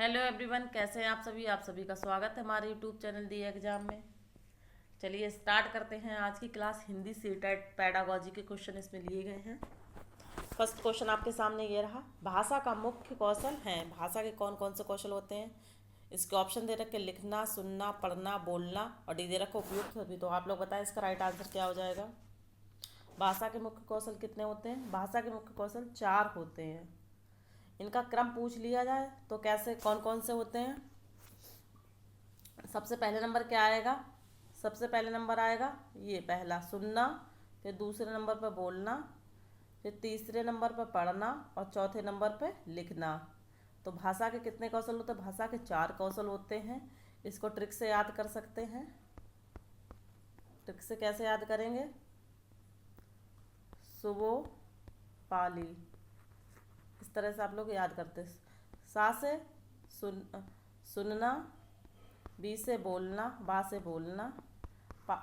Hello everyone, कैसे हैं आप सभी का स्वागत है हमारे यूट्यूब चैनल दी एग्जाम में। चलिए स्टार्ट करते हैं आज की क्लास। हिंदी सीटेट पैडागोजी के क्वेश्चन इसमें लिए गए हैं। फर्स्ट क्वेश्चन आपके सामने ये रहा, भाषा का मुख्य कौशल है। भाषा के कौन कौन से कौशल होते हैं? इसके ऑप्शन दे रखे लिखना, सुनना, पढ़ना, बोलना और डी दे रखो उपयुक्त सभी। तो आप लोग बताएं इसका राइट आंसर क्या हो जाएगा। भाषा के मुख्य कौशल कितने होते हैं? भाषा के मुख्य कौशल 4 होते हैं। इनका क्रम पूछ लिया जाए तो कैसे कौन कौन से होते हैं? सबसे पहले नंबर क्या आएगा? सबसे पहले नंबर आएगा ये पहला सुनना, फिर दूसरे नंबर पर बोलना, फिर तीसरे नंबर पर पढ़ना और चौथे नंबर पर लिखना। तो भाषा के कितने कौशल होते हैं? भाषा के 4 कौशल होते हैं। इसको ट्रिक से याद कर सकते हैं। ट्रिक से कैसे याद करेंगे? सुबो पाली, इस तरह से आप लोग याद करते। सा से सुनना, बी से बोलना, बा से बोलना, पा,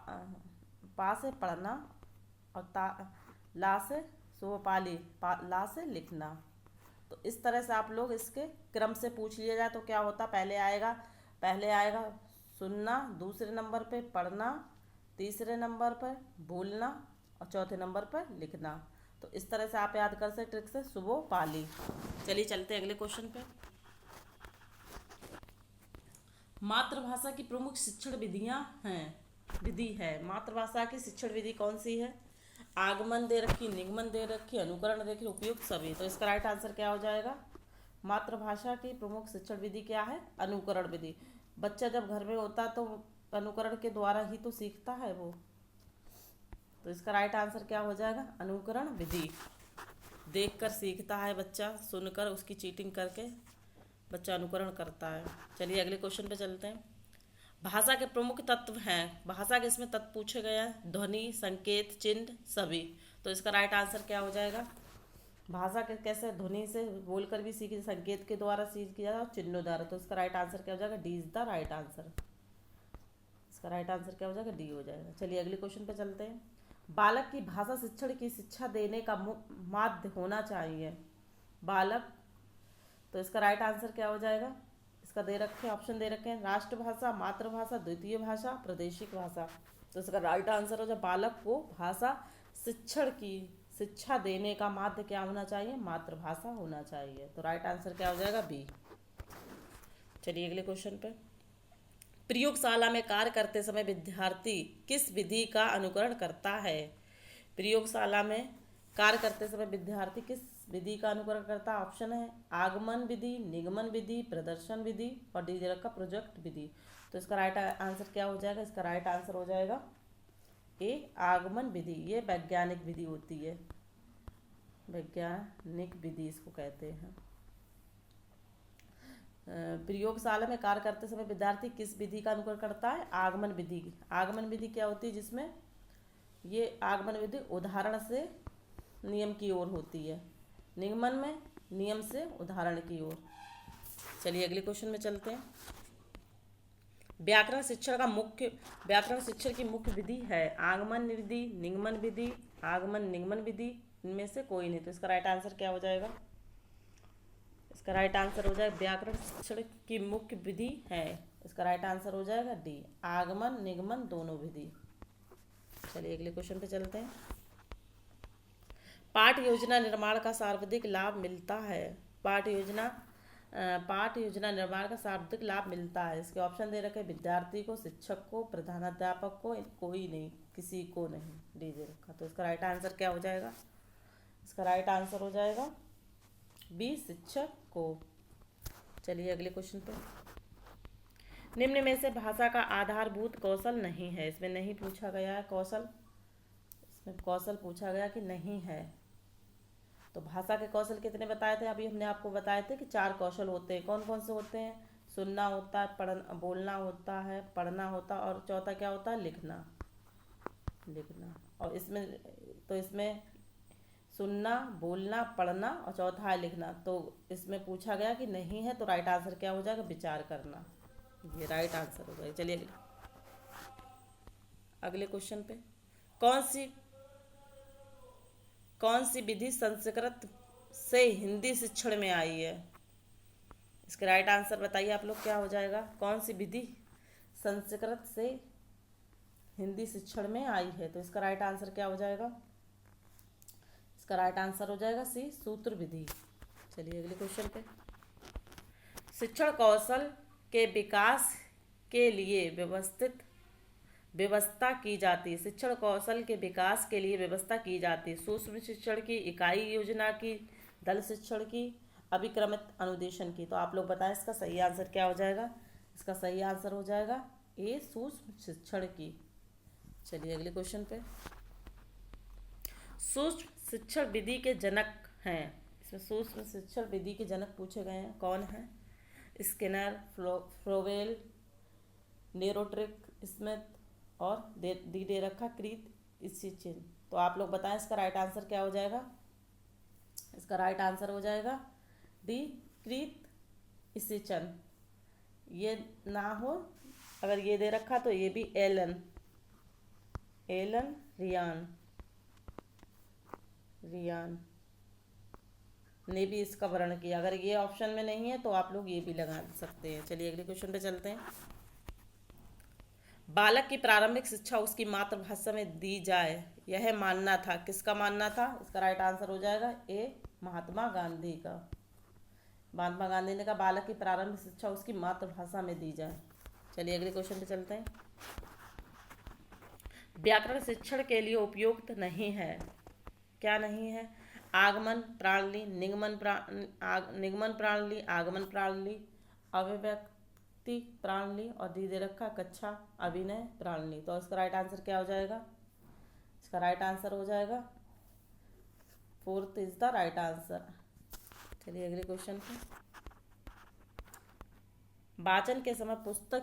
पा से पढ़ना और ला से सुपाली, ला से लिखना। तो इस तरह से आप लोग इसके क्रम से पूछ लिया जाए तो क्या होता? पहले आएगा सुनना, दूसरे नंबर पे पढ़ना, तीसरे नंबर पर बोलना और चौथे नंबर पर लिखना। तो इस तरह से आप याद कर सकते ट्रिक से सुबह पाली। चलिए चलते हैं अगले क्वेश्चन पे। मातृभाषा की प्रमुख शिक्षण विधि है। मातृभाषा की शिक्षण विधि कौन सी है? आगमन दे रखी, निगमन दे रखी, अनुकरण दे रखी, उपयुक्त सभी। तो इसका राइट आंसर क्या हो जाएगा? मातृभाषा की प्रमुख शिक्षण विधि क्या है? अनुकरण विधि। बच्चा जब घर में होता तो अनुकरण के द्वारा ही तो सीखता है वो। तो इसका राइट आंसर क्या हो जाएगा? अनुकरण विधि। देखकर सीखता है बच्चा, सुनकर उसकी चीटिंग करके बच्चा अनुकरण करता है। चलिए अगले क्वेश्चन पे चलते हैं। भाषा के प्रमुख तत्व हैं। भाषा के इसमें तत्व पूछे गए हैं, ध्वनि, संकेत, चिन्ह, सभी। तो इसका राइट आंसर क्या हो जाएगा? भाषा के कैसे? ध्वनि से बोलकर भी सीखी, संकेत के द्वारा सीख किया और चिन्हों द्वारा। तो इसका राइट आंसर क्या हो जाएगा? D is the right answer. इसका राइट आंसर क्या हो जाएगा? डी हो जाएगा। चलिए अगले क्वेश्चन पे चलते हैं। बालक की भाषा शिक्षण की शिक्षा देने का माध्य होना चाहिए। बालक, तो इसका राइट आंसर क्या हो जाएगा? इसका दे रखे ऑप्शन दे रखे हैं, राष्ट्रभाषा, मातृभाषा, द्वितीय भाषा, प्रादेशिक भाषा। तो इसका राइट आंसर हो जाए बालक को भाषा शिक्षण की शिक्षा देने का माध्य क्या होना चाहिए? मातृभाषा होना चाहिए। तो राइट आंसर क्या हो जाएगा? बी। चलिए अगले क्वेश्चन पे। प्रयोगशाला में कार्य करते समय विद्यार्थी किस विधि का अनुकरण करता है? प्रयोगशाला में कार्य करते समय विद्यार्थी किस विधि का अनुकरण करता है? ऑप्शन है आगमन विधि, निगमन विधि, प्रदर्शन विधि और डी दे रखा प्रोजेक्ट विधि। तो इसका राइट आंसर क्या हो जाएगा? इसका राइट आंसर हो जाएगा ए, आगमन विधि। ये वैज्ञानिक विधि होती है, वैज्ञानिक विधि इसको कहते हैं। प्रयोगशाला में कार्य करते समय विद्यार्थी किस विधि का अनुकरण करता है? आगमन विधि। आगमन विधि क्या होती है? जिसमें ये आगमन विधि उदाहरण से नियम की ओर होती है, निगमन में नियम से उदाहरण की ओर। चलिए अगले क्वेश्चन में चलते हैं। व्याकरण शिक्षण की मुख्य विधि है आगमन विधि, निगमन विधि, आगमन निगमन विधि, इनमें से कोई नहीं। तो इसका राइट आंसर क्या हो जाएगा? इसका राइट आंसर हो जाएगा व्याकरण शिक्षण की मुख्य विधि है। इसका राइट आंसर हो जाएगा डी, आगमन निगमन दोनों विधि। चलिए अगले क्वेश्चन पे चलते हैं। पाठ योजना निर्माण का सर्वाधिक लाभ मिलता है। पाठ योजना निर्माण का सर्वाधिक लाभ मिलता है। इसके ऑप्शन दे रखे विद्यार्थी को, शिक्षक को, प्रधानाध्यापक को, कोई नहीं, किसी को नहीं, डी दे रखा। तो इसका राइट आंसर क्या हो जाएगा? इसका राइट आंसर हो जाएगा बी, शिक्षक को। चलिए अगले क्वेश्चन पे। निम्न में से भाषा का आधारभूत कौशल नहीं है। इसमें नहीं पूछा गया है कौशल, इसमें कौशल पूछा गया कि नहीं है। तो भाषा के कौशल कितने बताए थे? अभी हमने आपको बताए थे कि 4 कौशल होते हैं। कौन कौन से होते हैं? सुनना होता है, बोलना होता है, पढ़ना होता है और चौथा क्या होता है? लिखना। और इसमें सुनना, बोलना, पढ़ना और चौथा है लिखना। तो इसमें पूछा गया कि नहीं है, तो राइट आंसर क्या हो जाएगा? विचार करना। ये राइट आंसर हो जाएगा। चलिए अगले क्वेश्चन पे। कौन सी विधि संस्कृत से हिंदी शिक्षण में आई है? इसके राइट आंसर बताइए आप लोग क्या हो जाएगा। कौन सी विधि संस्कृत से हिंदी शिक्षण में आई है, तो इसका राइट आंसर क्या हो जाएगा। इसका राइट आंसर हो जाएगा सी, सूत्र विधि। चलिए अगले क्वेश्चन पे। शिक्षण कौशल के विकास के लिए व्यवस्था की जाती है। शिक्षण कौशल के विकास के लिए व्यवस्था की जाती है। सूक्ष्म शिक्षण की, इकाई योजना की, दल शिक्षण की, अभिक्रमित अनुदेशन की। तो आप लोग बताएं इसका सही आंसर क्या हो जाएगा। इसका सही आंसर हो जाएगा ए, सूक्ष्म शिक्षण की। चलिए अगले क्वेश्चन पे। सूक्ष्म शिक्षण विधि के जनक हैं, इसमें सूक्ष्म शिक्षण विधि के जनक पूछे गए हैं, कौन हैं। स्किनर, फ्रोवेल, नेरोट्रिक, स्मिथ और दे रखा क्रीत इसिचिन। तो आप लोग बताएं इसका राइट आंसर क्या हो जाएगा। इसका राइट आंसर हो जाएगा डी, क्रीत इसिचन। ये ना हो, अगर ये दे रखा तो ये भी एलन रियान ने भी इसका वर्णन किया। अगर ये ऑप्शन में नहीं है तो आप लोग ये भी लगा सकते हैं। चलिए अगले क्वेश्चन पे चलते हैं। बालक की प्रारंभिक शिक्षा उसकी मातृभाषा में दी जाए, यह मानना था। किसका मानना था। इसका राइट आंसर हो जाएगा ए, महात्मा गांधी का। महात्मा गांधी ने कहा बालक की प्रारंभिक शिक्षा उसकी मातृभाषा में दी जाए। चलिए अगले क्वेश्चन पे चलते हैं। व्याकरण शिक्षण के लिए उपयुक्त नहीं है। क्या नहीं है। आगमन प्रणाली, निगमन प्रणाली, आगमन प्रणाली, अभिव्यक्ति प्रणाली और दे रखा कक्षा अभिनय प्रणाली। तो इसका राइट आंसर क्या हो जाएगा। इसका राइट आंसर हो जाएगा fourth is the right answer. चलिए अगले क्वेश्चन पे। वाचन के समय पुस्तक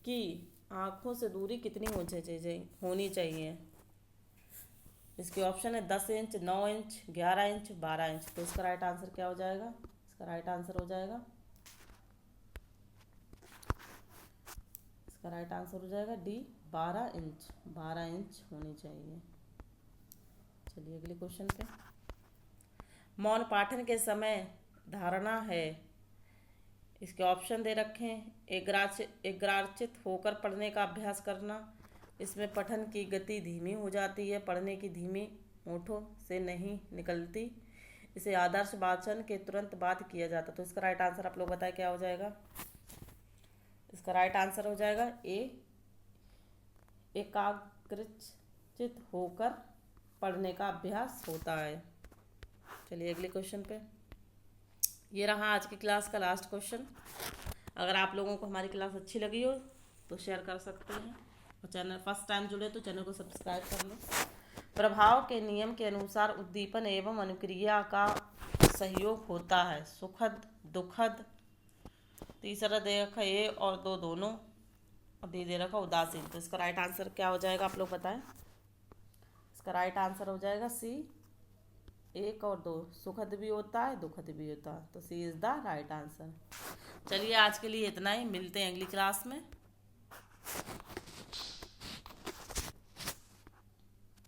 की आंखों से दूरी कितनी होनी चाहिए। इसके ऑप्शन है 10 इंच, 9 इंच, 11 इंच, 12 इंच। तो इसका राइट आंसर क्या हो जाएगा। इसका राइट आंसर हो जाएगा, इसका राइट आंसर हो जाएगा डी, 12 इंच। 12 इंच होनी चाहिए। चलिए अगले क्वेश्चन पे। मौन पाठन के समय धारणा है। इसके ऑप्शन दे रखे हैं। एकाग्रचित होकर पढ़ने का अभ्यास करना, इसमें पठन की गति धीमी हो जाती है, पढ़ने की धीमी होठों से नहीं निकलती, इसे आदर्श वाचन के तुरंत बाद किया जाता। तो इसका राइट आंसर आप लोग बताएं क्या हो जाएगा। इसका राइट आंसर हो जाएगा ए, एकाग्रचित होकर पढ़ने का अभ्यास होता है। चलिए अगले क्वेश्चन पे। ये रहा आज की क्लास का लास्ट क्वेश्चन। अगर आप लोगों को हमारी क्लास अच्छी लगी हो तो शेयर कर सकते हैं, और चैनल फर्स्ट टाइम जुड़े तो चैनल को सब्सक्राइब कर लो। प्रभाव के नियम के अनुसार उद्दीपन एवं अनुक्रिया का सहयोग होता है। सुखद, दुखद, तीसरा दे रखा ए और दो दोनों, और दे रखा उदासीन। तो इसका राइट आंसर क्या हो जाएगा आप लोग बताएं। इसका राइट आंसर हो जाएगा सी, 1 और 2। सुखद भी होता है, दुखद भी होता है। तो सी इज द राइट आंसर। चलिए आज के लिए इतना ही, मिलते हैं अगली क्लास में।